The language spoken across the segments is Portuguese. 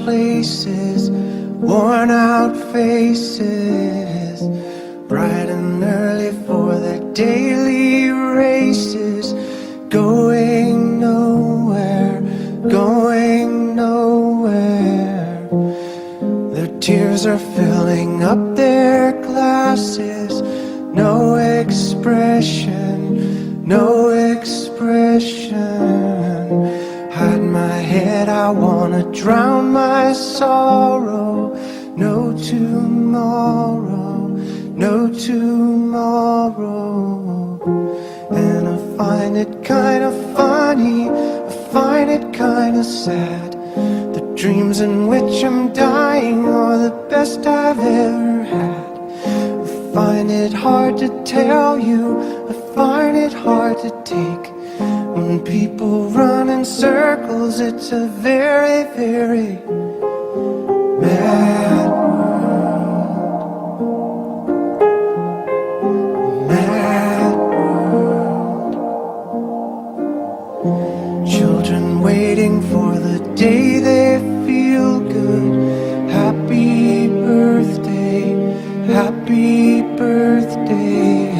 places, worn out faces, bright and early for their daily races, going nowhere, going nowhere. Their tears are filling up their glasses, no expression, no expression. Hide my head, I wanna drown my sorrow. No tomorrow, no tomorrow. And I find it kinda funny, I find it kinda sad. The dreams in which I'm dying are the best I've ever had. I find it hard to tell you, I find it hard to take. When people run in circles, it's a very, very mad world. Mad world. Children waiting for the day they feel good. Happy birthday, happy birthday.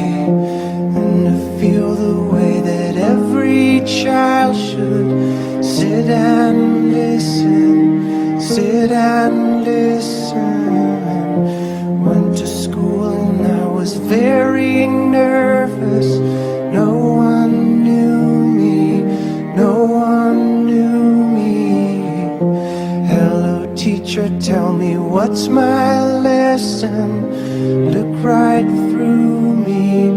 And to feel the way that every child should sit and listen, sit and listen. Went to school and I was very nervous. No one knew me, no one knew me. Hello teacher, tell me what's my lesson. Look right through me,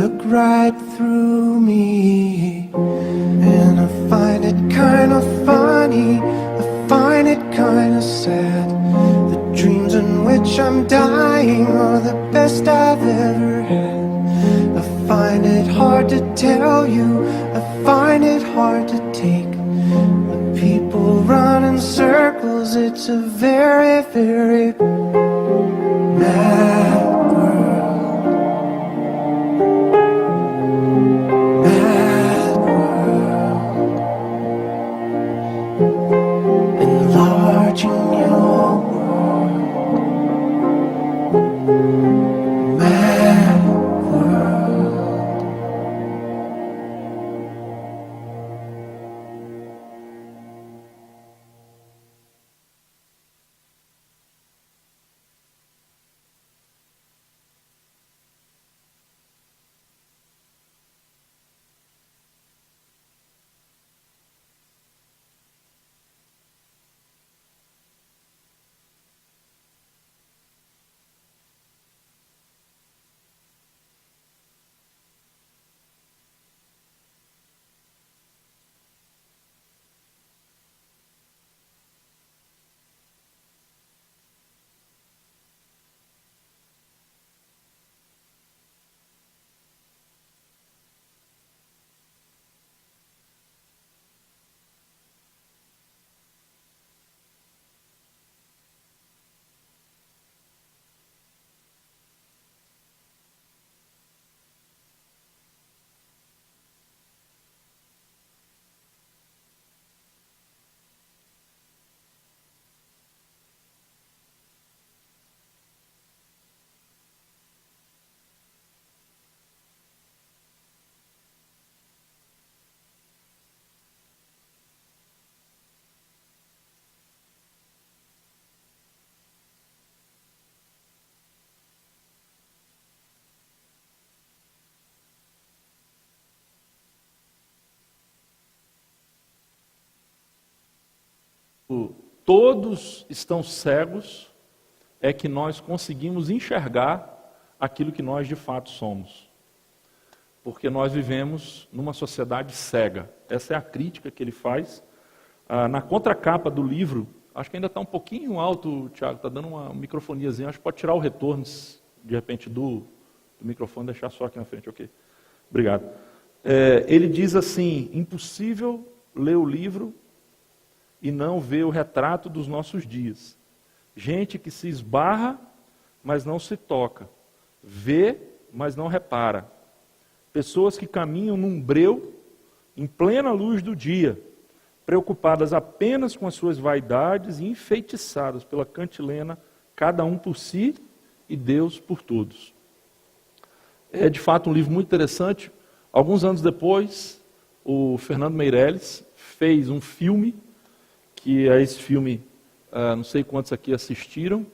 look right through me. And I find it kinda funny, I find it kinda sad. The dreams in which I'm dying are the best I've ever had. I find it hard to tell you, I find it hard to take. When people run in circles, it's a very, very mad world. Mad world. Enlarging your world. Mad world. Todos estão cegos, é que nós conseguimos enxergar aquilo que nós de fato somos. Porque nós vivemos numa sociedade cega. Essa é a crítica que ele faz. Na contracapa do livro, acho que ainda está um pouquinho alto, Tiago, está dando uma microfoniazinha, acho que pode tirar o retorno, de repente, do microfone, deixar só aqui na frente, ok? Obrigado. Ele diz assim, impossível ler o livro e não ver o retrato dos nossos dias. Gente que se esbarra, mas não se toca. Vê, mas não repara. Pessoas que caminham num breu, em plena luz do dia, preocupadas apenas com as suas vaidades e enfeitiçadas pela cantilena, cada um por si e Deus por todos. É de fato um livro muito interessante. Alguns anos depois, o Fernando Meirelles fez um filme, que é esse filme, não sei quantos aqui assistiram,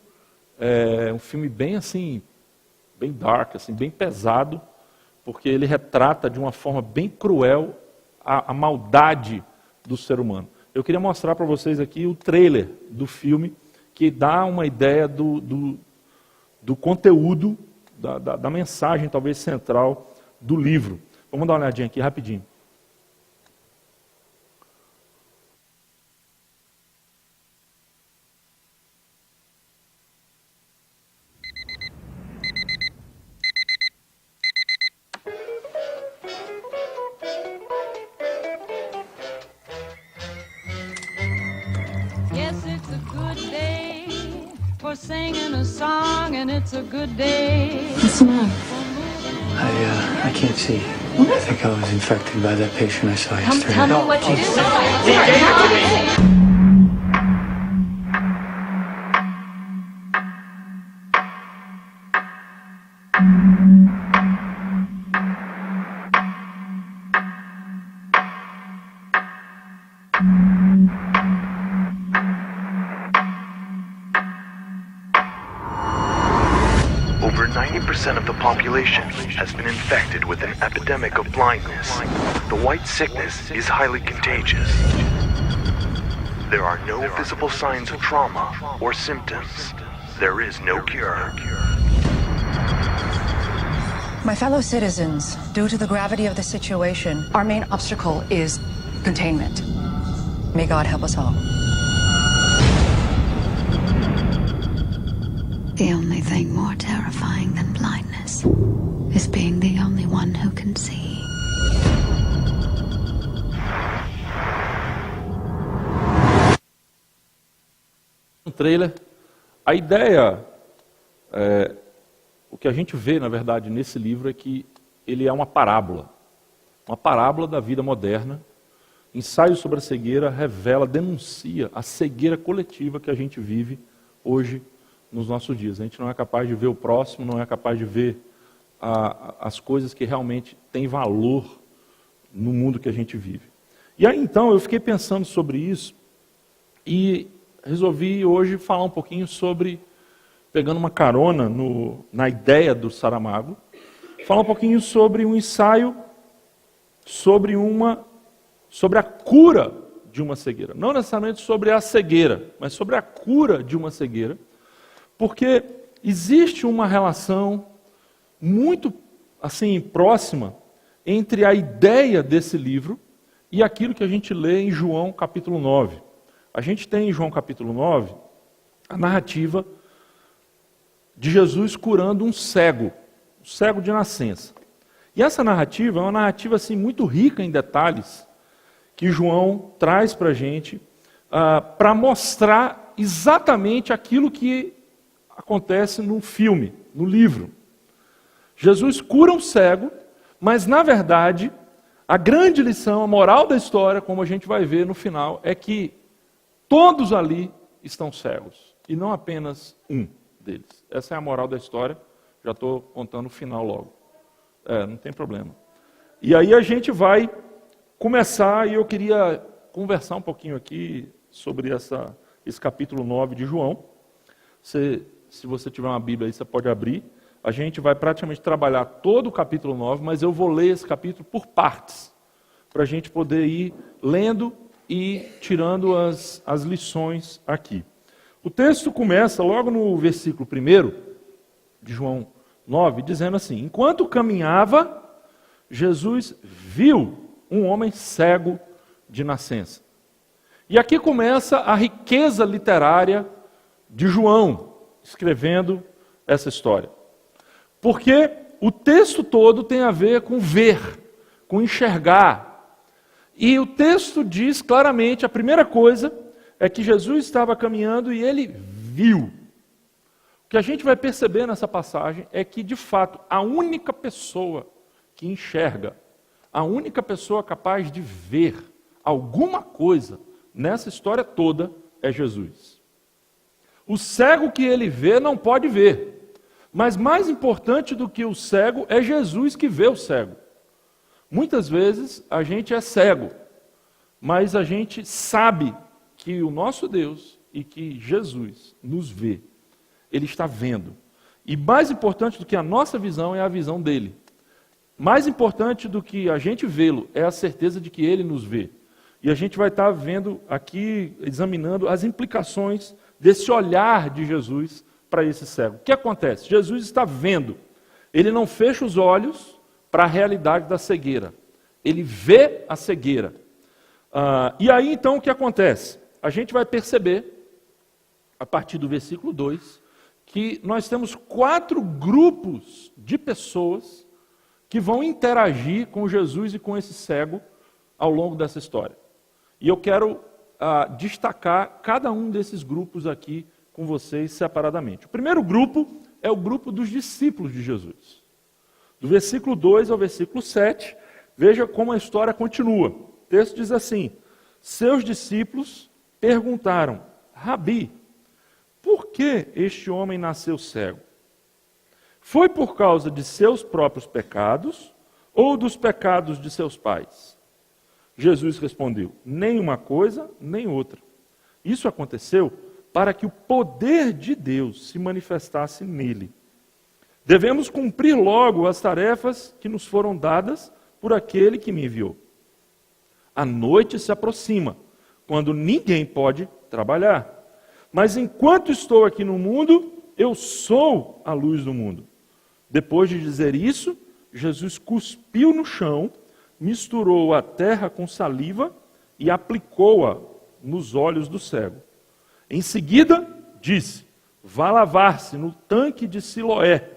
é um filme bem assim, bem dark, assim, bem pesado, porque ele retrata de uma forma bem cruel a maldade do ser humano. Eu queria mostrar para vocês aqui o trailer do filme, que dá uma ideia do conteúdo, da mensagem talvez central do livro. Vamos dar uma olhadinha aqui rapidinho. Yes, it's a good day for singing a song, and it's a good day. What's the matter? I can't see. I think I was infected by that patient I saw yesterday. Tell me what you did. Over 90% of the population has been infected with an epidemic of blindness. The white sickness is highly contagious. There are no visible signs of trauma or symptoms. There is no cure. My fellow citizens, due to the gravity of the situation, our main obstacle is containment. May God help us all. The only thing more terrifying than blindness is being the only one who can see. Um trailer. A ideia, o que a gente vê, na verdade, nesse livro é que ele é uma parábola da vida moderna. Ensaio sobre a cegueira revela, denuncia a cegueira coletiva que a gente vive hoje nos nossos dias. A gente não é capaz de ver o próximo, não é capaz de ver as coisas que realmente têm valor no mundo que a gente vive. E aí então eu fiquei pensando sobre isso e resolvi hoje falar um pouquinho sobre, pegando uma carona na ideia do Saramago, falar um pouquinho sobre um ensaio sobre a cura de uma cegueira. Não necessariamente sobre a cegueira, mas sobre a cura de uma cegueira. Porque existe uma relação muito assim próxima entre a ideia desse livro e aquilo que a gente lê em João capítulo 9. A gente tem em João capítulo 9 a narrativa de Jesus curando um cego de nascença. E essa narrativa é uma narrativa assim, muito rica em detalhes que João traz para a gente para mostrar exatamente aquilo que acontece no filme, no livro. Jesus cura um cego, mas na verdade, a grande lição, a moral da história, como a gente vai ver no final, é que todos ali estão cegos, e não apenas um deles. Essa é a moral da história, já estou contando o final logo. Não tem problema. E aí a gente vai começar, e eu queria conversar um pouquinho aqui sobre esse capítulo 9 de João. Se você tiver uma Bíblia aí, você pode abrir. A gente vai praticamente trabalhar todo o capítulo 9, mas eu vou ler esse capítulo por partes, para a gente poder ir lendo e tirando as lições aqui. O texto começa logo no versículo 1 de João 9, dizendo assim: enquanto caminhava, Jesus viu um homem cego de nascença. E aqui começa a riqueza literária de João, escrevendo essa história. Porque o texto todo tem a ver com ver, com enxergar. E o texto diz claramente, a primeira coisa é que Jesus estava caminhando e ele viu. O que a gente vai perceber nessa passagem é que, de fato, a única pessoa que enxerga, a única pessoa capaz de ver alguma coisa nessa história toda é Jesus. O cego que ele vê não pode ver, mas mais importante do que o cego é Jesus que vê o cego. Muitas vezes a gente é cego, mas a gente sabe que o nosso Deus e que Jesus nos vê. Ele está vendo. E mais importante do que a nossa visão é a visão dele. Mais importante do que a gente vê-lo é a certeza de que ele nos vê. E a gente vai estar vendo aqui, examinando as implicações desse olhar de Jesus para esse cego. O que acontece? Jesus está vendo. Ele não fecha os olhos para a realidade da cegueira. Ele vê a cegueira. E aí então o que acontece? A gente vai perceber, a partir do versículo 2, que nós temos 4 grupos de pessoas que vão interagir com Jesus e com esse cego ao longo dessa história. E eu quero destacar cada um desses grupos aqui com vocês separadamente. O primeiro grupo é o grupo dos discípulos de Jesus. Do versículo 2 ao versículo 7, veja como a história continua. O texto diz assim: seus discípulos perguntaram: Rabi, por que este homem nasceu cego? Foi por causa de seus próprios pecados ou dos pecados de seus pais? Jesus respondeu: nem uma coisa, nem outra. Isso aconteceu para que o poder de Deus se manifestasse nele. Devemos cumprir logo as tarefas que nos foram dadas por aquele que me enviou. A noite se aproxima, quando ninguém pode trabalhar. Mas enquanto estou aqui no mundo, eu sou a luz do mundo. Depois de dizer isso, Jesus cuspiu no chão, misturou a terra com saliva e aplicou-a nos olhos do cego. Em seguida, disse: vá lavar-se no tanque de Siloé,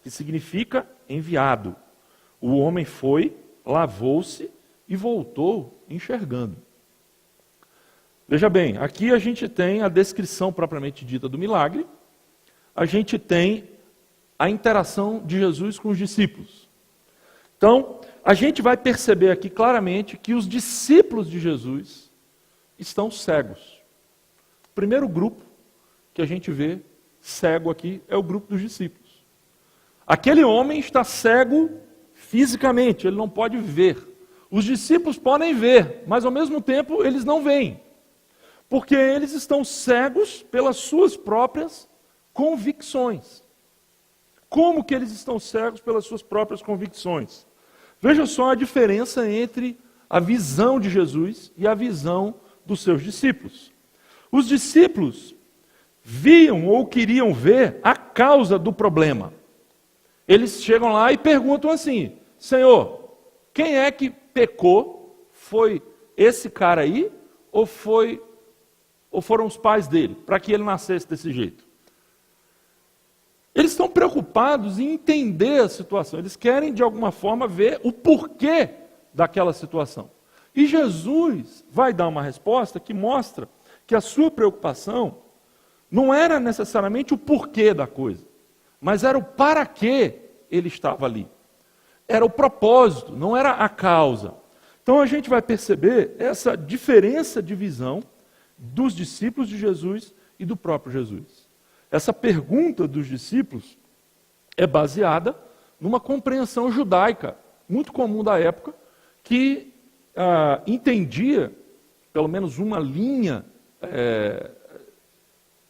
que significa enviado. O homem foi, lavou-se e voltou enxergando. Veja bem, aqui a gente tem a descrição propriamente dita do milagre, a gente tem a interação de Jesus com os discípulos. Então, a gente vai perceber aqui claramente que os discípulos de Jesus estão cegos. O primeiro grupo que a gente vê cego aqui é o grupo dos discípulos. Aquele homem está cego fisicamente, ele não pode ver. Os discípulos podem ver, mas ao mesmo tempo eles não veem. Porque eles estão cegos pelas suas próprias convicções. Como que eles estão cegos pelas suas próprias convicções? Veja só a diferença entre a visão de Jesus e a visão dos seus discípulos. Os discípulos viam ou queriam ver a causa do problema. Eles chegam lá e perguntam assim: Senhor, quem é que pecou? Foi esse cara aí ou foram os pais dele, para que ele nascesse desse jeito? Eles estão preocupados em entender a situação. Eles querem, de alguma forma, ver o porquê daquela situação. E Jesus vai dar uma resposta que mostra que a sua preocupação não era necessariamente o porquê da coisa, mas era o para que ele estava ali. Era o propósito, não era a causa. Então a gente vai perceber essa diferença de visão dos discípulos de Jesus e do próprio Jesus. Essa pergunta dos discípulos é baseada numa compreensão judaica muito comum da época, que entendia, pelo menos uma linha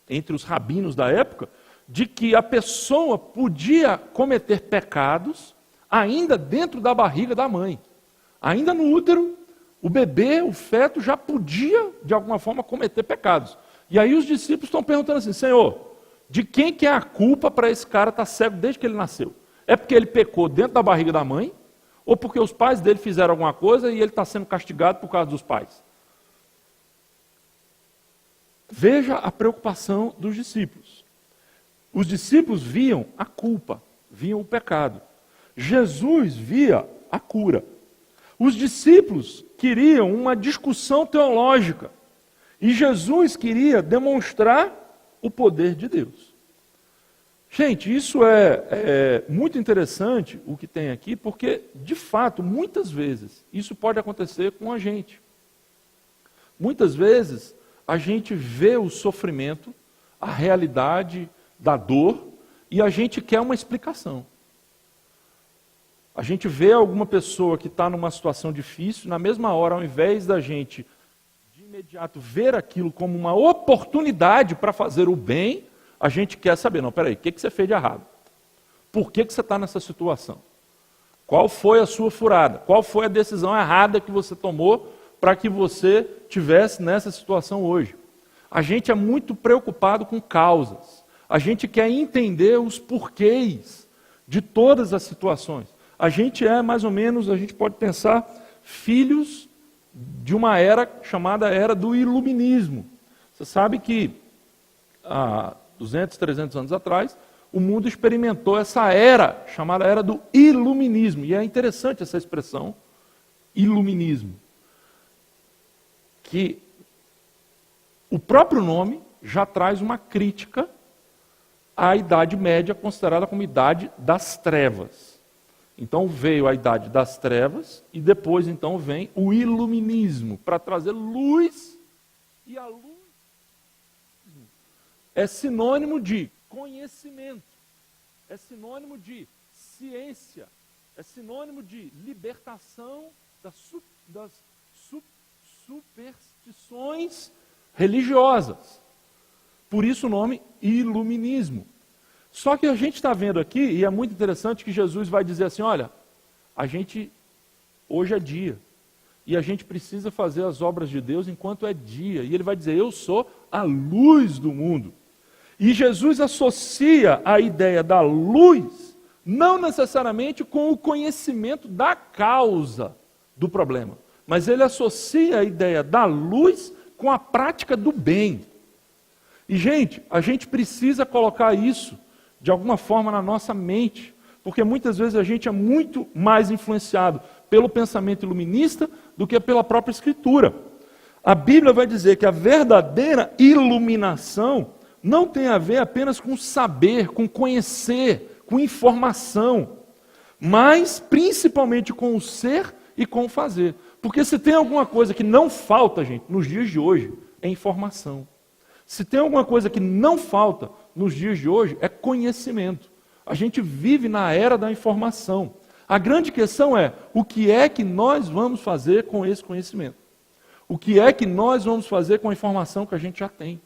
entre os rabinos da época, de que a pessoa podia cometer pecados ainda dentro da barriga da mãe. Ainda no útero, o bebê, o feto, já podia, de alguma forma, cometer pecados. E aí os discípulos estão perguntando assim: Senhor, de quem que é a culpa para esse cara estar cego desde que ele nasceu? É porque ele pecou dentro da barriga da mãe? Ou porque os pais dele fizeram alguma coisa e ele está sendo castigado por causa dos pais? Veja a preocupação dos discípulos. Os discípulos viam a culpa, viam o pecado. Jesus via a cura. Os discípulos queriam uma discussão teológica. E Jesus queria demonstrar o poder de Deus. Gente, isso é muito interessante o que tem aqui, porque, de fato, muitas vezes, isso pode acontecer com a gente. Muitas vezes a gente vê o sofrimento, a realidade da dor, e a gente quer uma explicação. A gente vê alguma pessoa que está numa situação difícil, na mesma hora, ao invés da gente de imediato ver aquilo como uma oportunidade para fazer o bem, a gente quer saber, não, peraí, o que você fez de errado? Por que você está nessa situação? Qual foi a sua furada? Qual foi a decisão errada que você tomou para que você estivesse nessa situação hoje? A gente é muito preocupado com causas. A gente quer entender os porquês de todas as situações. A gente é mais ou menos, a gente pode pensar, filhos de uma era chamada Era do Iluminismo. Você sabe que há 200, 300 anos atrás, o mundo experimentou essa era, chamada Era do Iluminismo. E é interessante essa expressão, iluminismo. Que o próprio nome já traz uma crítica à Idade Média, considerada como Idade das Trevas. Então veio a Idade das Trevas e depois então vem o Iluminismo, para trazer luz, e a luz é sinônimo de conhecimento, é sinônimo de ciência, é sinônimo de libertação das superstições religiosas. Por isso o nome iluminismo. Só que a gente está vendo aqui, e é muito interessante que Jesus vai dizer assim, olha, a gente, hoje é dia, e a gente precisa fazer as obras de Deus enquanto é dia. E ele vai dizer, eu sou a luz do mundo. E Jesus associa a ideia da luz, não necessariamente com o conhecimento da causa do problema, mas ele associa a ideia da luz com a prática do bem. E, gente, a gente precisa colocar isso de alguma forma na nossa mente, porque muitas vezes a gente é muito mais influenciado pelo pensamento iluminista do que pela própria Escritura. A Bíblia vai dizer que a verdadeira iluminação não tem a ver apenas com saber, com conhecer, com informação, mas principalmente com o ser e com o fazer. Porque se tem alguma coisa que não falta, gente, nos dias de hoje, é informação. Se tem alguma coisa que não falta nos dias de hoje, é conhecimento. A gente vive na era da informação. A grande questão é, o que é que nós vamos fazer com esse conhecimento? O que é que nós vamos fazer com a informação que a gente já tem?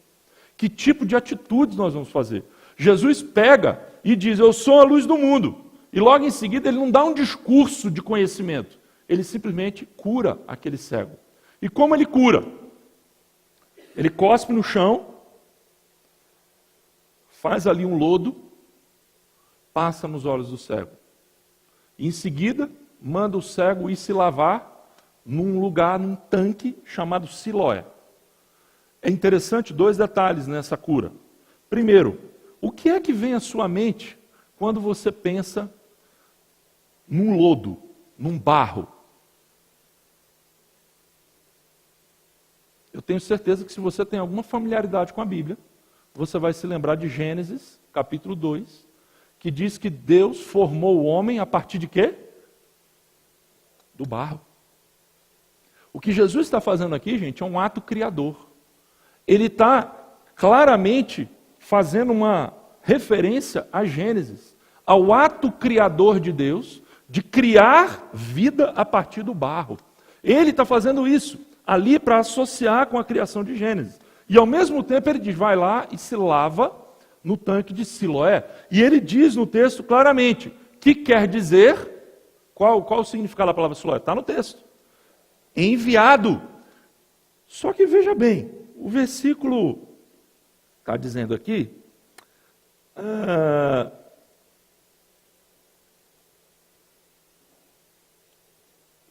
Que tipo de atitudes nós vamos fazer? Jesus pega e diz, eu sou a luz do mundo. E logo em seguida ele não dá um discurso de conhecimento. Ele simplesmente cura aquele cego. E como ele cura? Ele cospe no chão, faz ali um lodo, passa nos olhos do cego. E em seguida, manda o cego ir se lavar num lugar, num tanque chamado Siloé. É interessante dois detalhes nessa cura. Primeiro, o que é que vem à sua mente quando você pensa num lodo, num barro? Eu tenho certeza que se você tem alguma familiaridade com a Bíblia, você vai se lembrar de Gênesis, capítulo 2, que diz que Deus formou o homem a partir de quê? Do barro. O que Jesus está fazendo aqui, gente, é um ato criador. Ele está claramente fazendo uma referência a Gênesis, ao ato criador de Deus, de criar vida a partir do barro. Ele está fazendo isso ali para associar com a criação de Gênesis. E ao mesmo tempo ele diz, vai lá e se lava no tanque de Siloé. E ele diz no texto claramente, que quer dizer, qual o significado da palavra Siloé? Está no texto. Enviado. Só que veja bem, o versículo está dizendo aqui,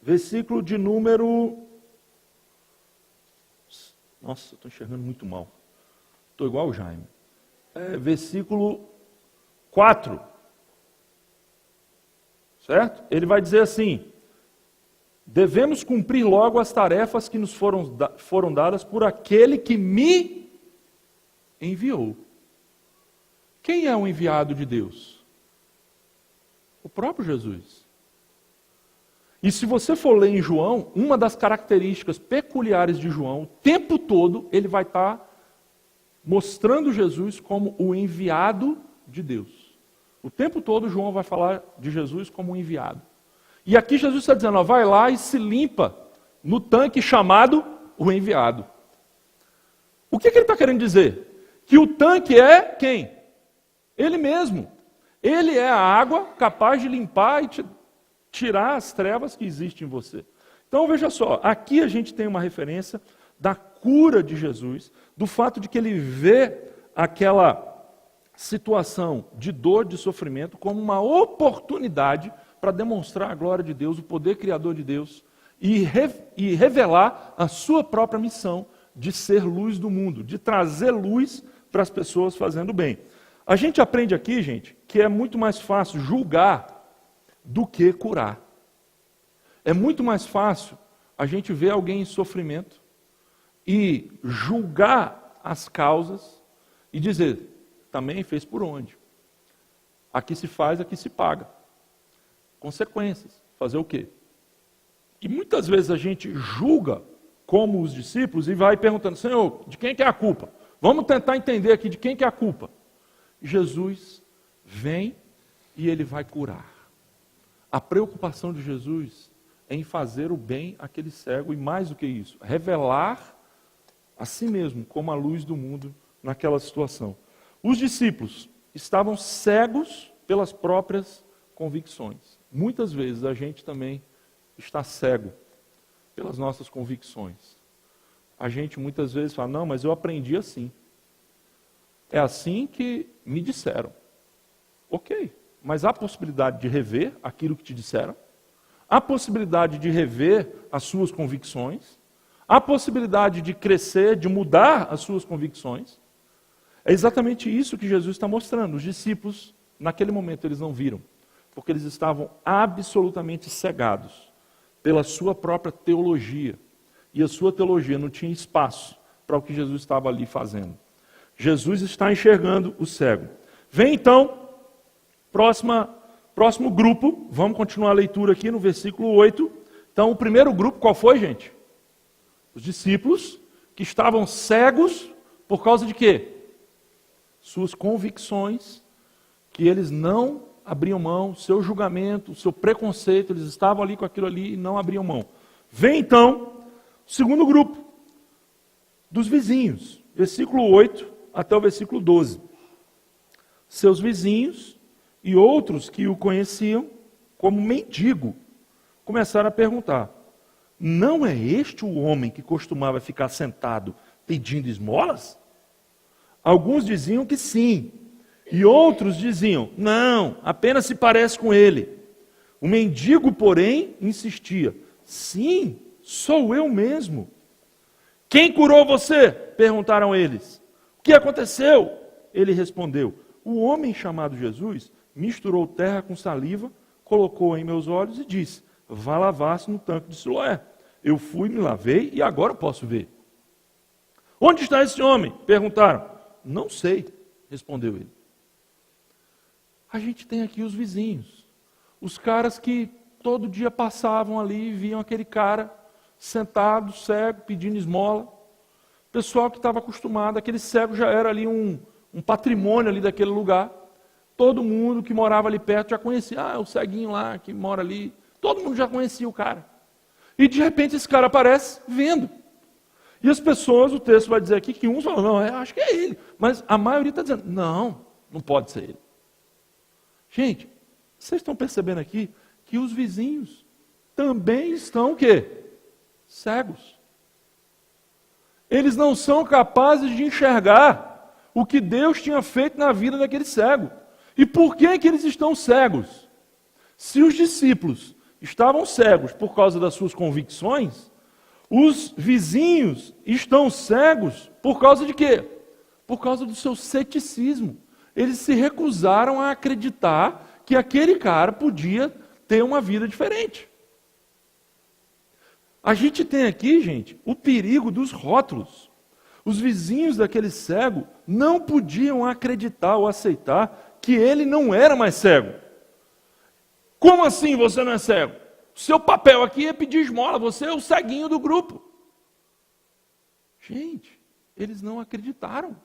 versículo de número... Nossa, estou enxergando muito mal. Estou igual o Jaime. Versículo 4. Certo? Ele vai dizer assim, devemos cumprir logo as tarefas que nos foram dadas por aquele que me enviou. Quem é o enviado de Deus? O próprio Jesus. E se você for ler em João, uma das características peculiares de João, o tempo todo ele vai estar mostrando Jesus como o enviado de Deus. O tempo todo João vai falar de Jesus como um enviado. E aqui Jesus está dizendo, ó, vai lá e se limpa no tanque chamado o enviado. O que ele está querendo dizer? Que o tanque é quem? Ele mesmo. Ele é a água capaz de limpar e tirar as trevas que existem em você. Então veja só, aqui a gente tem uma referência da cura de Jesus, do fato de que ele vê aquela situação de dor, de sofrimento, como uma oportunidade para demonstrar a glória de Deus, o poder criador de Deus, e revelar a sua própria missão de ser luz do mundo, de trazer luz para as pessoas fazendo bem. A gente aprende aqui, gente, que é muito mais fácil julgar do que curar. É muito mais fácil a gente ver alguém em sofrimento e julgar as causas e dizer, também fez por onde? Aqui se faz, aqui se paga. Consequências. Fazer o quê? E muitas vezes a gente julga como os discípulos e vai perguntando, Senhor, de quem que é a culpa? Vamos tentar entender aqui de quem que é a culpa. Jesus vem e ele vai curar. A preocupação de Jesus é em fazer o bem àquele cego e mais do que isso, revelar a si mesmo como a luz do mundo naquela situação. Os discípulos estavam cegos pelas próprias convicções. Muitas vezes a gente também está cego pelas nossas convicções. A gente muitas vezes fala, não, mas eu aprendi assim. É assim que me disseram. Ok, mas há possibilidade de rever aquilo que te disseram? Há possibilidade de rever as suas convicções? Há possibilidade de crescer, de mudar as suas convicções? É exatamente isso que Jesus está mostrando. Os discípulos, naquele momento, eles não viram, porque eles estavam absolutamente cegados pela sua própria teologia. E a sua teologia não tinha espaço para o que Jesus estava ali fazendo. Jesus está enxergando o cego. Vem então, próximo grupo, vamos continuar a leitura aqui no versículo 8. Então, o primeiro grupo, qual foi, gente? Os discípulos que estavam cegos por causa de quê? Suas convicções, que eles não abriam mão, seu julgamento, seu preconceito, eles estavam ali com aquilo ali e não abriam mão. Vem então o segundo grupo, dos vizinhos, versículo 8 até o versículo 12. Seus vizinhos e outros que o conheciam como mendigo começaram a perguntar, não é este o homem que costumava ficar sentado pedindo esmolas? Alguns diziam que sim, e outros diziam, não, apenas se parece com ele. O mendigo, porém, insistia, sim, sou eu mesmo. Quem curou você? Perguntaram eles. O que aconteceu? Ele respondeu, o homem chamado Jesus misturou terra com saliva, colocou em meus olhos e disse, vá lavar-se no tanque de Siloé. Eu fui, me lavei e agora posso ver. Onde está esse homem? Perguntaram. Não sei, respondeu ele. A gente tem aqui os vizinhos, os caras que todo dia passavam ali e viam aquele cara sentado, cego, pedindo esmola. Pessoal que estava acostumado, aquele cego já era ali um patrimônio ali daquele lugar. Todo mundo que morava ali perto já conhecia. Ah, o ceguinho lá que mora ali. Todo mundo já conhecia o cara. E de repente esse cara aparece vendo. E as pessoas, o texto vai dizer aqui que uns falam, não, acho que é ele. Mas a maioria está dizendo, não pode ser ele. Gente, vocês estão percebendo aqui que os vizinhos também estão o quê? Cegos. Eles não são capazes de enxergar o que Deus tinha feito na vida daquele cego. E por que eles estão cegos? Se os discípulos estavam cegos por causa das suas convicções, os vizinhos estão cegos por causa de quê? Por causa do seu ceticismo. Eles se recusaram a acreditar que aquele cara podia ter uma vida diferente. A gente tem aqui, gente, o perigo dos rótulos. Os vizinhos daquele cego não podiam acreditar ou aceitar que ele não era mais cego. Como assim você não é cego? O seu papel aqui é pedir esmola, você é o ceguinho do grupo. Gente, eles não acreditaram.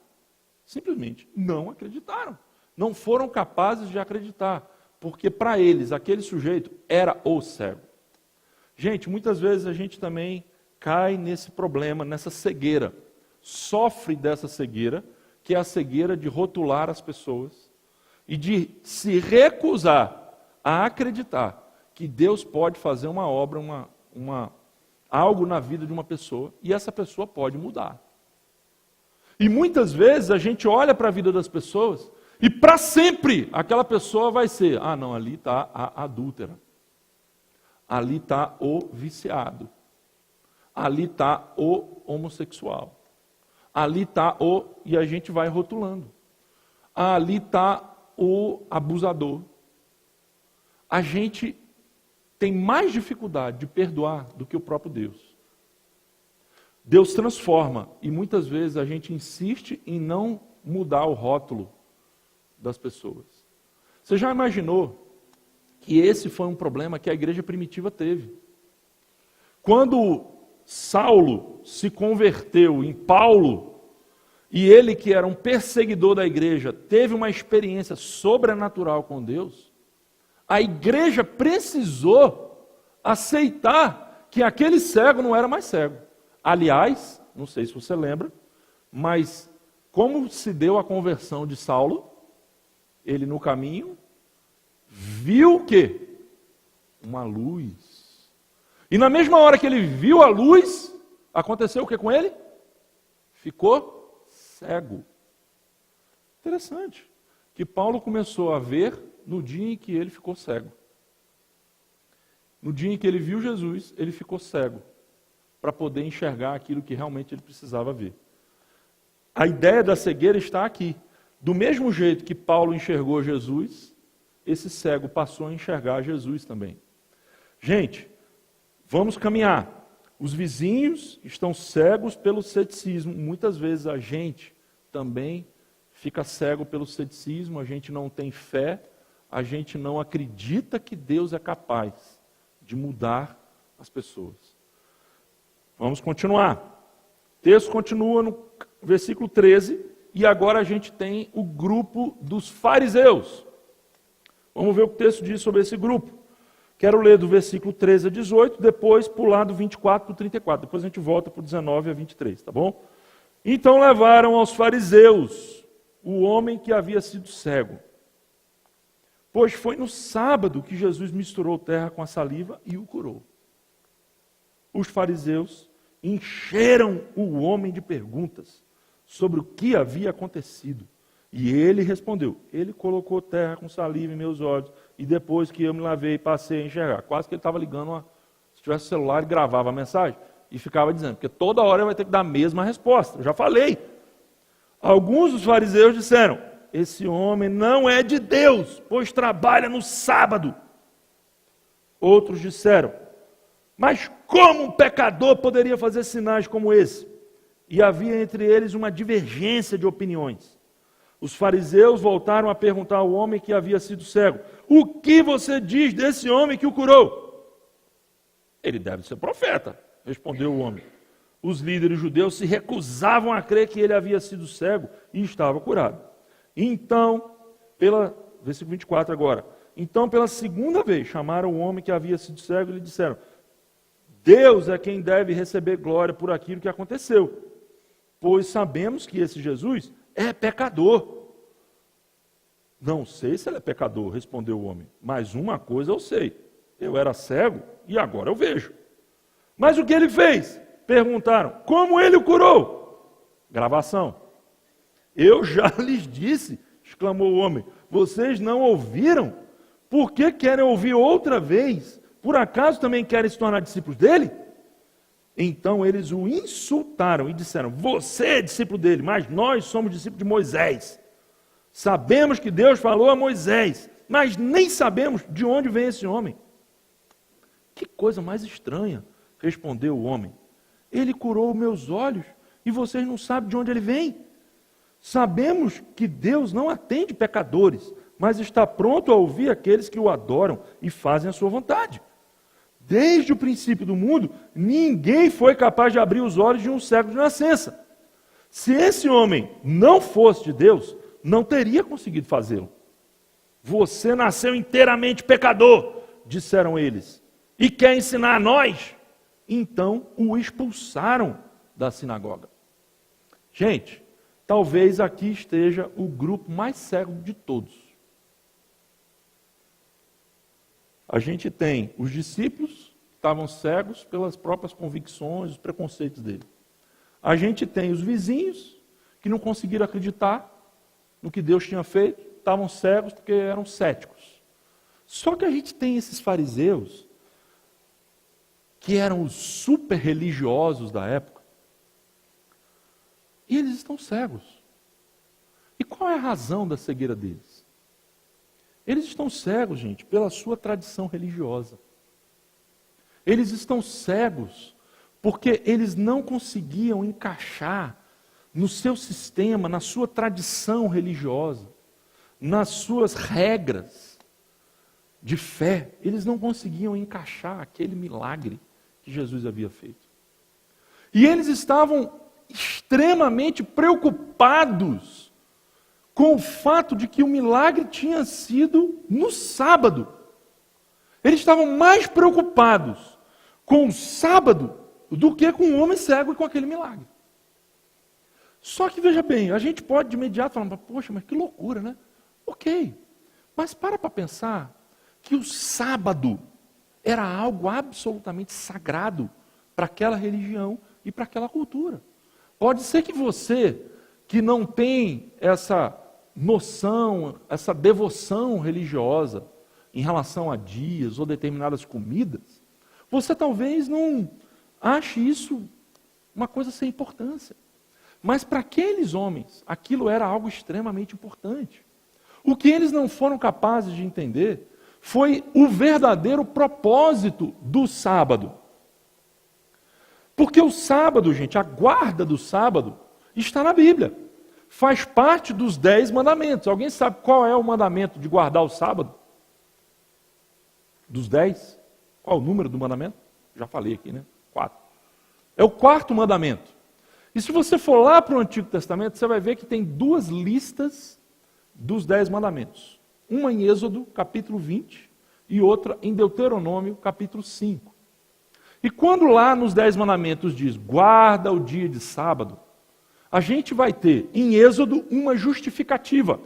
Simplesmente não acreditaram. Não foram capazes de acreditar. Porque para eles, aquele sujeito era o cego. Gente, muitas vezes a gente também cai nesse problema, nessa cegueira. Sofre dessa cegueira, que é a cegueira de rotular as pessoas e de se recusar a acreditar que Deus pode fazer uma obra, algo na vida de uma pessoa e essa pessoa pode mudar. E muitas vezes a gente olha para a vida das pessoas e para sempre aquela pessoa vai ser, não, ali está a adúltera, ali está o viciado, ali está o homossexual, ali está e a gente vai rotulando, ali está o abusador. A gente tem mais dificuldade de perdoar do que o próprio Deus. Deus transforma e muitas vezes a gente insiste em não mudar o rótulo das pessoas. Você já imaginou que esse foi um problema que a igreja primitiva teve? Quando Saulo se converteu em Paulo, e ele que era um perseguidor da igreja, teve uma experiência sobrenatural com Deus, a igreja precisou aceitar que aquele cego não era mais cego. Aliás, não sei se você lembra, mas como se deu a conversão de Saulo? Ele no caminho viu o quê? Uma luz. E na mesma hora que ele viu a luz, aconteceu o que com ele? Ficou cego. Interessante. Que Paulo começou a ver no dia em que ele ficou cego. No dia em que ele viu Jesus, ele ficou cego, para poder enxergar aquilo que realmente ele precisava ver. A ideia da cegueira está aqui. Do mesmo jeito que Paulo enxergou Jesus, esse cego passou a enxergar Jesus também. Gente, vamos caminhar. Os vizinhos estão cegos pelo ceticismo. Muitas vezes a gente também fica cego pelo ceticismo, a gente não tem fé, a gente não acredita que Deus é capaz de mudar as pessoas. Vamos continuar. O texto continua no versículo 13, e agora a gente tem o grupo dos fariseus. Vamos ver o que o texto diz sobre esse grupo. Quero ler do versículo 13 a 18, depois pular do 24 para o 34. Depois a gente volta para o 19 a 23, tá bom? Então levaram aos fariseus o homem que havia sido cego. Pois foi no sábado que Jesus misturou terra com a saliva e o curou. Os fariseus encheram o homem de perguntas sobre o que havia acontecido. E ele respondeu, ele colocou terra com saliva em meus olhos, e depois que eu me lavei, passei a enxergar. Quase que ele estava ligando, se tivesse celular, e gravava a mensagem, e ficava dizendo, porque toda hora ele vai ter que dar a mesma resposta. Eu já falei. Alguns dos fariseus disseram, esse homem não é de Deus, pois trabalha no sábado. Outros disseram, mas como um pecador poderia fazer sinais como esse? E havia entre eles uma divergência de opiniões. Os fariseus voltaram a perguntar ao homem que havia sido cego, o que você diz desse homem que o curou? Ele deve ser profeta, respondeu o homem. Os líderes judeus se recusavam a crer que ele havia sido cego e estava curado. Então, versículo 24 agora, então pela segunda vez chamaram o homem que havia sido cego e lhe disseram, Deus é quem deve receber glória por aquilo que aconteceu, pois sabemos que esse Jesus é pecador. Não sei se ele é pecador, respondeu o homem, mas uma coisa eu sei, eu era cego e agora eu vejo. Mas o que ele fez? Perguntaram, como ele o curou? Gravação. Eu já lhes disse, exclamou o homem, vocês não ouviram? Por que querem ouvir outra vez? Por acaso também querem se tornar discípulos dele? Então eles o insultaram e disseram, você é discípulo dele, mas nós somos discípulos de Moisés. Sabemos que Deus falou a Moisés, mas nem sabemos de onde vem esse homem. Que coisa mais estranha, respondeu o homem. Ele curou meus olhos e vocês não sabem de onde ele vem. Sabemos que Deus não atende pecadores, mas está pronto a ouvir aqueles que o adoram e fazem a sua vontade. desde o princípio do mundo, ninguém foi capaz de abrir os olhos de um cego de nascença. Se esse homem não fosse de Deus, não teria conseguido fazê-lo. Você nasceu inteiramente pecador, disseram eles, e quer ensinar a nós? Então o expulsaram da sinagoga. Gente, talvez aqui esteja o grupo mais cego de todos. A gente tem os discípulos que estavam cegos pelas próprias convicções, os preconceitos dele. A gente tem os vizinhos que não conseguiram acreditar no que Deus tinha feito, estavam cegos porque eram céticos. Só que a gente tem esses fariseus, que eram os super religiosos da época, e eles estão cegos. E qual é a razão da cegueira deles? Eles estão cegos, gente, pela sua tradição religiosa. Eles estão cegos porque eles não conseguiam encaixar no seu sistema, na sua tradição religiosa, nas suas regras de fé. Eles não conseguiam encaixar aquele milagre que Jesus havia feito. E eles estavam extremamente preocupados com o fato de que o milagre tinha sido no sábado. Eles estavam mais preocupados com o sábado do que com o homem cego e com aquele milagre. Só que, veja bem, a gente pode de imediato falar, poxa, mas que loucura, né? Ok, mas para pensar que o sábado era algo absolutamente sagrado para aquela religião e para aquela cultura. Pode ser que você, que não tem essa noção, essa devoção religiosa em relação a dias ou determinadas comidas, você talvez não ache isso uma coisa sem importância. Mas para aqueles homens, aquilo era algo extremamente importante. O que eles não foram capazes de entender foi o verdadeiro propósito do sábado. Porque o sábado, gente, a guarda do sábado, está na Bíblia. Faz parte dos 10 mandamentos. Alguém sabe qual é o mandamento de guardar o sábado? Dos 10? Qual é o número do mandamento? Já falei aqui, né? 4. É o 4º mandamento. E se você for lá para o Antigo Testamento, você vai ver que tem 2 listas dos 10 mandamentos. Uma em Êxodo, capítulo 20, e outra em Deuteronômio, capítulo 5. E quando lá nos 10 mandamentos diz, guarda o dia de sábado, a gente vai ter em Êxodo uma justificativa.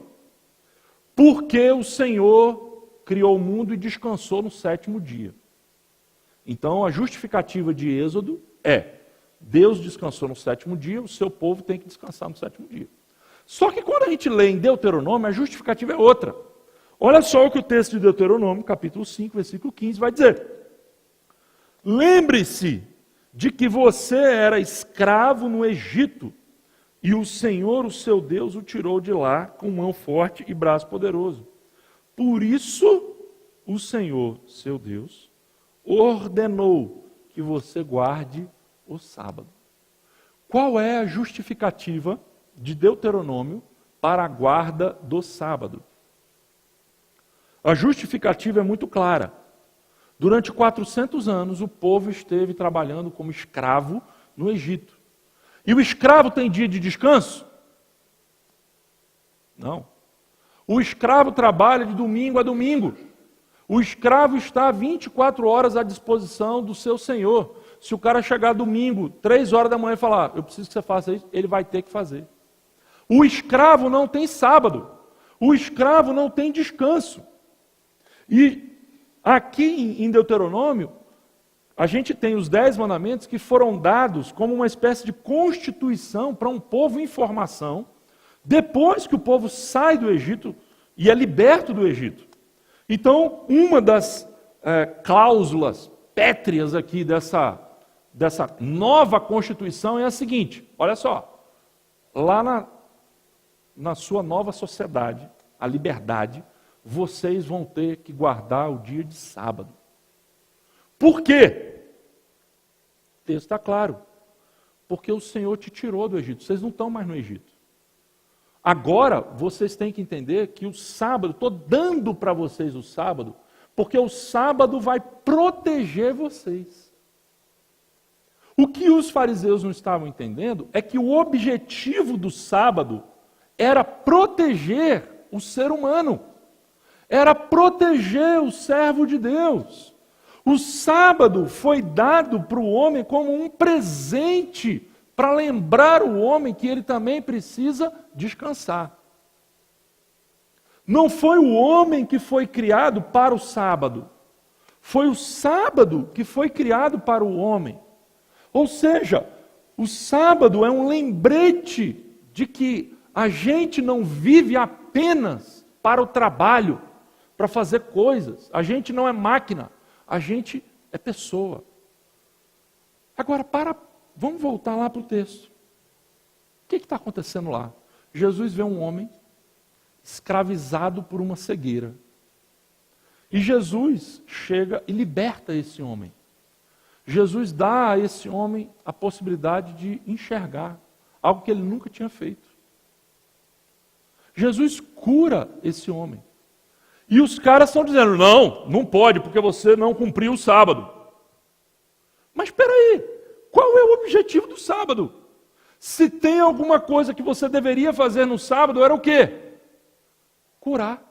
Porque o Senhor criou o mundo e descansou no 7º dia. Então a justificativa de Êxodo é, Deus descansou no 7º dia, o seu povo tem que descansar no 7º dia. Só que quando a gente lê em Deuteronômio, a justificativa é outra. Olha só o que o texto de Deuteronômio, capítulo 5, versículo 15, vai dizer. Lembre-se de que você era escravo no Egito, e o Senhor, o seu Deus, o tirou de lá com mão forte e braço poderoso. Por isso, o Senhor, seu Deus, ordenou que você guarde o sábado. Qual é a justificativa de Deuteronômio para a guarda do sábado? A justificativa é muito clara. Durante 400 anos, o povo esteve trabalhando como escravo no Egito. E o escravo tem dia de descanso? Não. O escravo trabalha de domingo a domingo. O escravo está 24 horas à disposição do seu senhor. Se o cara chegar domingo, 3 horas da manhã e falar, eu preciso que você faça isso, ele vai ter que fazer. O escravo não tem sábado. O escravo não tem descanso. E aqui em Deuteronômio, a gente tem os 10 mandamentos que foram dados como uma espécie de constituição para um povo em formação, depois que o povo sai do Egito e é liberto do Egito. Então, uma das cláusulas pétreas aqui dessa nova constituição é a seguinte, olha só, lá na sua nova sociedade, a liberdade, vocês vão ter que guardar o dia de sábado. Por quê? O texto está claro. Porque o Senhor te tirou do Egito. Vocês não estão mais no Egito. Agora, vocês têm que entender que o sábado, estou dando para vocês o sábado, porque o sábado vai proteger vocês. O que os fariseus não estavam entendendo é que o objetivo do sábado era proteger o ser humano, era proteger o servo de Deus. O sábado foi dado para o homem como um presente para lembrar o homem que ele também precisa descansar. Não foi o homem que foi criado para o sábado, foi o sábado que foi criado para o homem. Ou seja, o sábado é um lembrete de que a gente não vive apenas para o trabalho, para fazer coisas. A gente não é máquina, a gente é pessoa. Agora, vamos voltar lá para o texto. O que está acontecendo lá? Jesus vê um homem escravizado por uma cegueira. E Jesus chega e liberta esse homem. Jesus dá a esse homem a possibilidade de enxergar algo que ele nunca tinha feito. Jesus cura esse homem. E os caras estão dizendo, não pode, porque você não cumpriu o sábado. Mas espera aí, qual é o objetivo do sábado? Se tem alguma coisa que você deveria fazer no sábado, era o quê? Curar.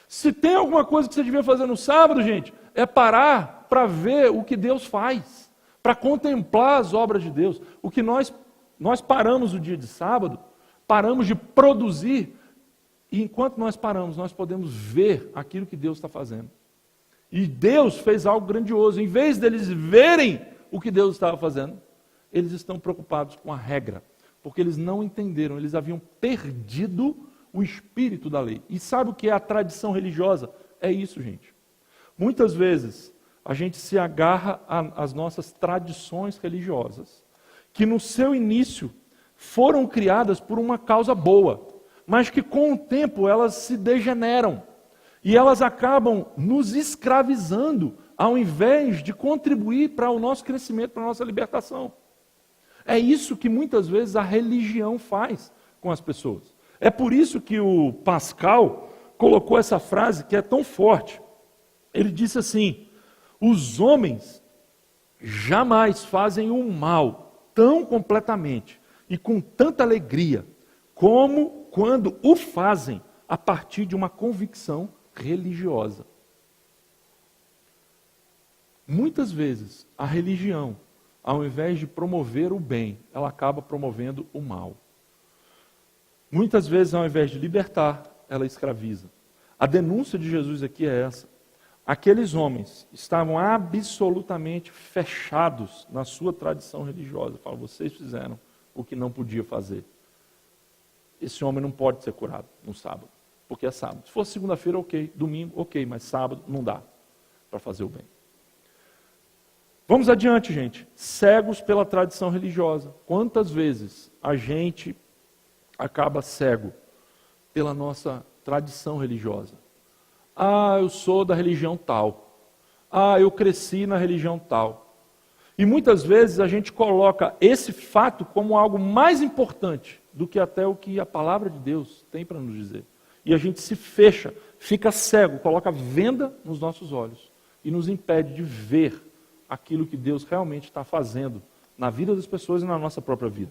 Se tem alguma coisa que você devia fazer no sábado, gente, é parar para ver o que Deus faz, para contemplar as obras de Deus. O que nós paramos o dia de sábado, paramos de produzir, e enquanto nós paramos, nós podemos ver aquilo que Deus está fazendo. E Deus fez algo grandioso. Em vez deles verem o que Deus estava fazendo, eles estão preocupados com a regra, porque eles não entenderam, eles haviam perdido o espírito da lei. E sabe o que é a tradição religiosa? É isso, gente. Muitas vezes a gente se agarra às nossas tradições religiosas, que no seu início foram criadas por uma causa boa, mas que com o tempo elas se degeneram e elas acabam nos escravizando ao invés de contribuir para o nosso crescimento, para a nossa libertação. É isso que muitas vezes a religião faz com as pessoas. É por isso que o Pascal colocou essa frase que é tão forte. Ele disse assim: os homens jamais fazem o mal tão completamente e com tanta alegria como quando o fazem a partir de uma convicção religiosa. Muitas vezes a religião, ao invés de promover o bem, ela acaba promovendo o mal. Muitas vezes, ao invés de libertar, ela escraviza. A denúncia de Jesus aqui é essa. Aqueles homens estavam absolutamente fechados na sua tradição religiosa. Falam, vocês fizeram o que não podia fazer. Esse homem não pode ser curado no sábado, porque é sábado. Se fosse segunda-feira, ok. Domingo, ok. Mas sábado não dá para fazer o bem. Vamos adiante, gente. Cegos pela tradição religiosa. Quantas vezes a gente acaba cego pela nossa tradição religiosa? Ah, eu sou da religião tal. Ah, eu cresci na religião tal. E muitas vezes a gente coloca esse fato como algo mais importante do que até o que a palavra de Deus tem para nos dizer. E a gente se fecha, fica cego, coloca venda nos nossos olhos e nos impede de ver aquilo que Deus realmente está fazendo na vida das pessoas e na nossa própria vida.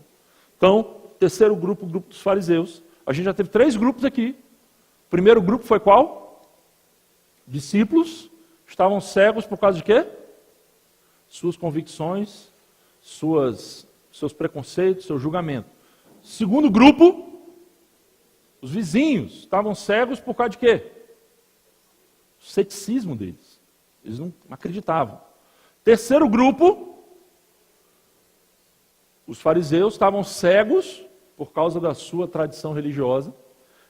Então, terceiro grupo, o grupo dos fariseus. A gente já teve 3 grupos aqui. O primeiro grupo foi qual? Discípulos. Estavam cegos por causa de quê? Suas convicções, seus preconceitos, seu julgamento. Segundo grupo, os vizinhos estavam cegos por causa de quê? O ceticismo deles. Eles não acreditavam. Terceiro grupo, os fariseus estavam cegos por causa da sua tradição religiosa.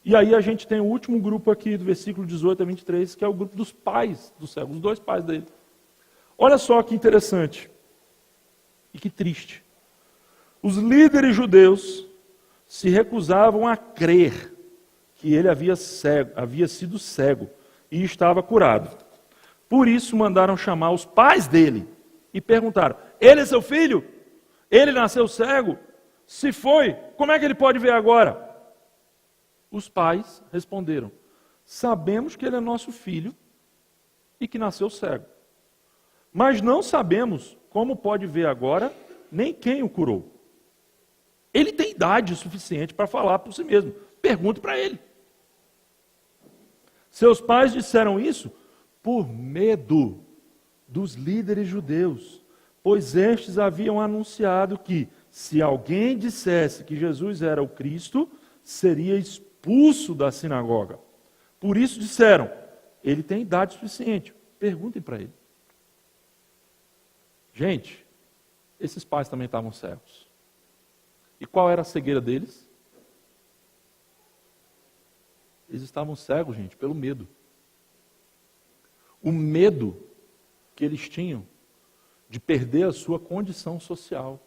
E aí a gente tem o último grupo aqui, do versículo 18 a 23, que é o grupo dos pais do cego, os 2 pais dele. Olha só que interessante e que triste. Os líderes judeus se recusavam a crer que ele havia sido cego e estava curado. Por isso mandaram chamar os pais dele e perguntaram: ele é seu filho? Ele nasceu cego? Se foi, como é que ele pode ver agora? Os pais responderam: sabemos que ele é nosso filho e que nasceu cego. Mas não sabemos como pode ver agora, nem quem o curou. Ele tem idade suficiente para falar por si mesmo. Pergunte para ele. Seus pais disseram isso por medo dos líderes judeus, pois estes haviam anunciado que, se alguém dissesse que Jesus era o Cristo, seria expulso da sinagoga. Por isso disseram, ele tem idade suficiente. Perguntem para ele. Gente, esses pais também estavam cegos. E qual era a cegueira deles? Eles estavam cegos, gente, pelo medo. O medo que eles tinham de perder a sua condição social.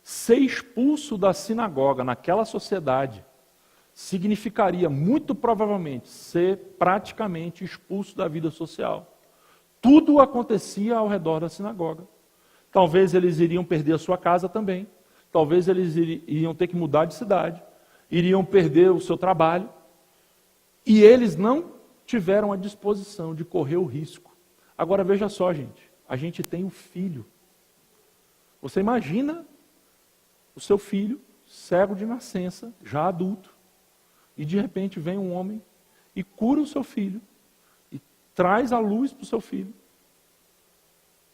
Ser expulso da sinagoga naquela sociedade significaria, muito provavelmente, ser praticamente expulso da vida social. Tudo acontecia ao redor da sinagoga. Talvez eles iriam perder a sua casa também. Talvez eles iriam ter que mudar de cidade. Iriam perder o seu trabalho. E eles não tiveram a disposição de correr o risco. Agora veja só, gente. A gente tem um filho. Você imagina o seu filho, cego de nascença, já adulto, e de repente vem um homem e cura o seu filho, e traz a luz para o seu filho.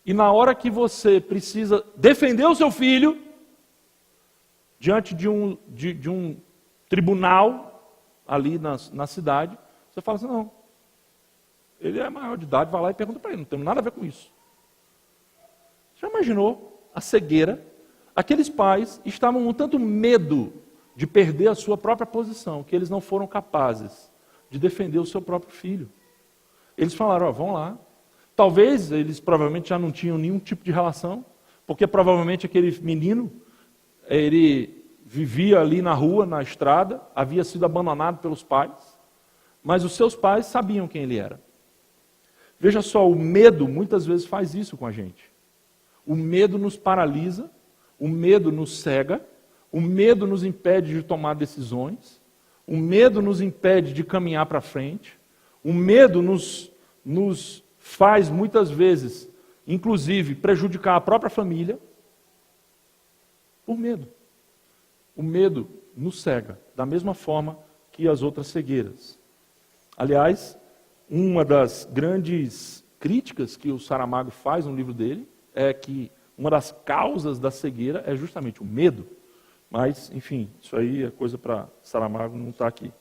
E na hora que você precisa defender o seu filho, diante de um tribunal ali na cidade, você fala assim, não, ele é maior de idade, vai lá e pergunta para ele, não tem nada a ver com isso. Já imaginou a cegueira? Aqueles pais estavam com tanto medo de perder a sua própria posição, que eles não foram capazes de defender o seu próprio filho. Eles falaram, vão lá. Talvez eles provavelmente já não tinham nenhum tipo de relação, porque provavelmente aquele menino, ele vivia ali na rua, na estrada, havia sido abandonado pelos pais, mas os seus pais sabiam quem ele era. Veja só, o medo muitas vezes faz isso com a gente. O medo nos paralisa, o medo nos cega, o medo nos impede de tomar decisões, o medo nos impede de caminhar para frente, o medo nos faz muitas vezes, inclusive, prejudicar a própria família, por medo. O medo nos cega, da mesma forma que as outras cegueiras. Aliás, uma das grandes críticas que o Saramago faz no livro dele é que uma das causas da cegueira é justamente o medo. Mas, enfim, isso aí é coisa para Saramago, não está aqui.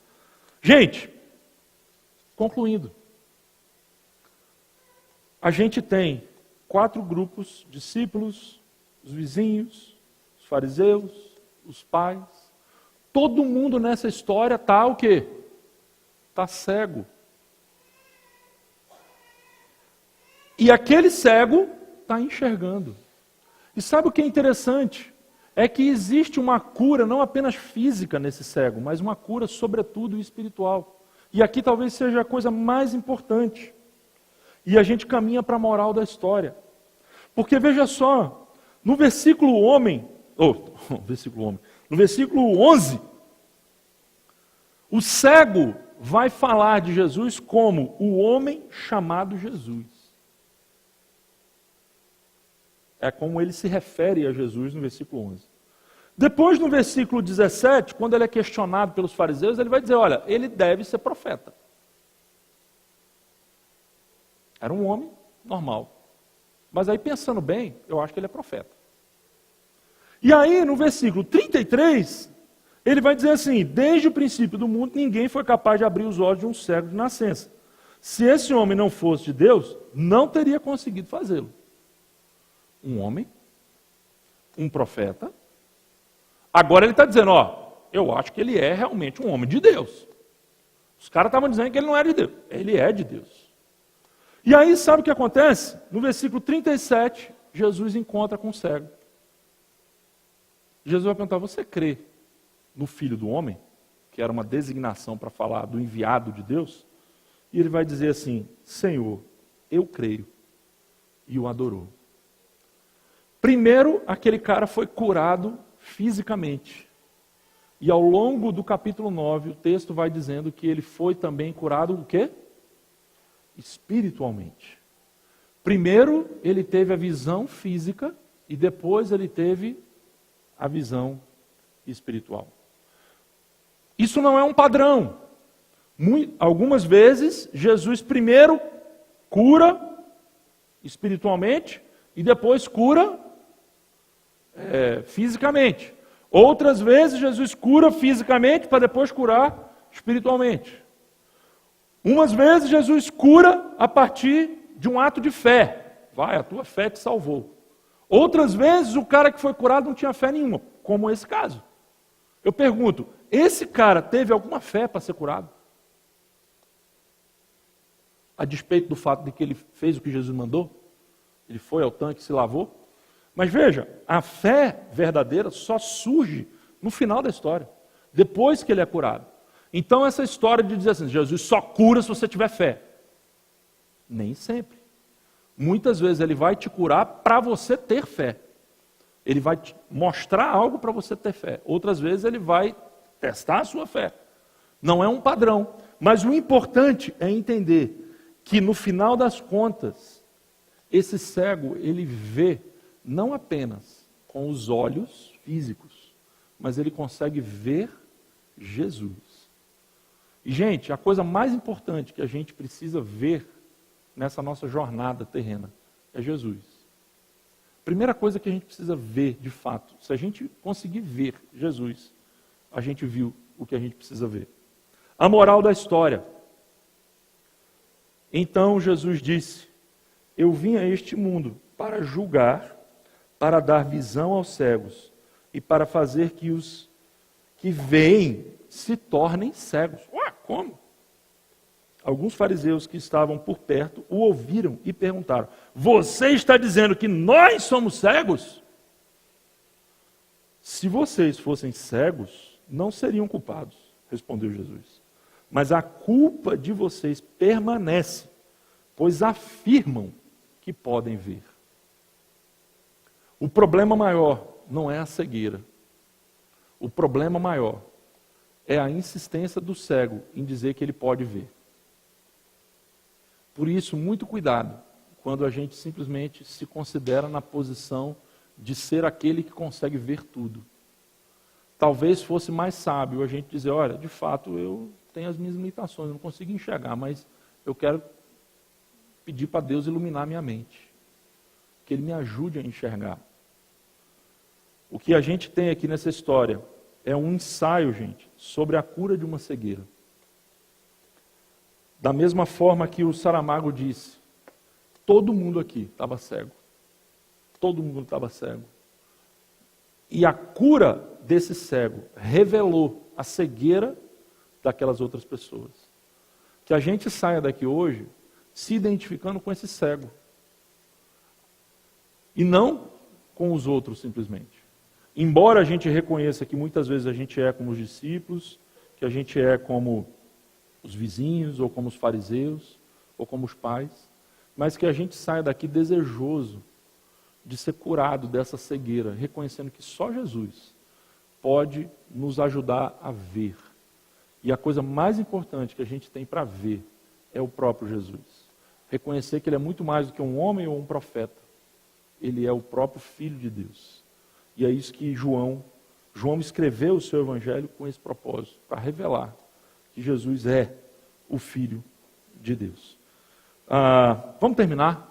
Gente, concluindo. A gente tem 4 grupos, discípulos, os vizinhos, os fariseus, os pais. Todo mundo nessa história está o quê? Está cego. E aquele cego está enxergando. E sabe o que é interessante? É que existe uma cura não apenas física nesse cego, mas uma cura sobretudo espiritual. E aqui talvez seja a coisa mais importante. E a gente caminha para a moral da história. Porque veja só, no versículo 11, o cego vai falar de Jesus como o homem chamado Jesus. É como ele se refere a Jesus no versículo 11. Depois, no versículo 17, quando ele é questionado pelos fariseus, ele vai dizer, olha, ele deve ser profeta. Era um homem normal. Mas aí, pensando bem, eu acho que ele é profeta. E aí, no versículo 33, ele vai dizer assim, desde o princípio do mundo, ninguém foi capaz de abrir os olhos de um cego de nascença. Se esse homem não fosse de Deus, não teria conseguido fazê-lo. Um homem, um profeta. Agora ele está dizendo, eu acho que ele é realmente um homem de Deus. Os caras estavam dizendo que ele não era de Deus. Ele é de Deus. E aí, sabe o que acontece? No versículo 37, Jesus encontra com o cego. Jesus vai perguntar, você crê no Filho do Homem? Que era uma designação para falar do enviado de Deus. E ele vai dizer assim, Senhor, eu creio. E o adorou. Primeiro, aquele cara foi curado fisicamente. E ao longo do capítulo 9, o texto vai dizendo que ele foi também curado o quê? Espiritualmente. Primeiro, ele teve a visão física e depois ele teve a visão espiritual. Isso não é um padrão. Algumas vezes, Jesus primeiro cura espiritualmente e depois cura fisicamente. Outras vezes, Jesus cura fisicamente para depois curar espiritualmente. Umas vezes, Jesus cura a partir de um ato de fé. Vai, a tua fé te salvou. Outras vezes, o cara que foi curado não tinha fé nenhuma, como esse caso. Eu pergunto, esse cara teve alguma fé para ser curado? A despeito do fato de que ele fez o que Jesus mandou? Ele foi ao tanque e se lavou? Mas veja, a fé verdadeira só surge no final da história, depois que ele é curado. Então essa história de dizer assim, Jesus só cura se você tiver fé. Nem sempre. Muitas vezes ele vai te curar para você ter fé. Ele vai te mostrar algo para você ter fé. Outras vezes ele vai testar a sua fé. Não é um padrão. Mas o importante é entender que no final das contas, esse cego, ele vê não apenas com os olhos físicos, mas ele consegue ver Jesus. E, gente, a coisa mais importante que a gente precisa ver nessa nossa jornada terrena é Jesus. Primeira coisa que a gente precisa ver, de fato, se a gente conseguir ver Jesus, a gente viu o que a gente precisa ver. A moral da história. Então Jesus disse, eu vim a este mundo para julgar, para dar visão aos cegos e para fazer que os que veem se tornem cegos. Ué, como? Alguns fariseus que estavam por perto o ouviram e perguntaram, você está dizendo que nós somos cegos? Se vocês fossem cegos, não seriam culpados, respondeu Jesus. Mas a culpa de vocês permanece, pois afirmam que podem ver. O problema maior não é a cegueira. O problema maior é a insistência do cego em dizer que ele pode ver. Por isso, muito cuidado quando a gente simplesmente se considera na posição de ser aquele que consegue ver tudo. Talvez fosse mais sábio a gente dizer, olha, de fato eu tenho as minhas limitações, eu não consigo enxergar, mas eu quero pedir para Deus iluminar minha mente, que Ele me ajude a enxergar. O que a gente tem aqui nessa história é um ensaio, gente, sobre a cura de uma cegueira. Da mesma forma que o Saramago disse, todo mundo aqui estava cego. Todo mundo estava cego. E a cura desse cego revelou a cegueira daquelas outras pessoas. Que a gente saia daqui hoje se identificando com esse cego. E não com os outros simplesmente. Embora a gente reconheça que muitas vezes a gente é como os discípulos, que a gente é como os vizinhos, ou como os fariseus, ou como os pais, mas que a gente saia daqui desejoso de ser curado dessa cegueira, reconhecendo que só Jesus pode nos ajudar a ver. E a coisa mais importante que a gente tem para ver é o próprio Jesus. Reconhecer que Ele é muito mais do que um homem ou um profeta. Ele é o próprio Filho de Deus. E é isso que João escreveu o seu evangelho com esse propósito, para revelar que Jesus é o Filho de Deus. Vamos terminar.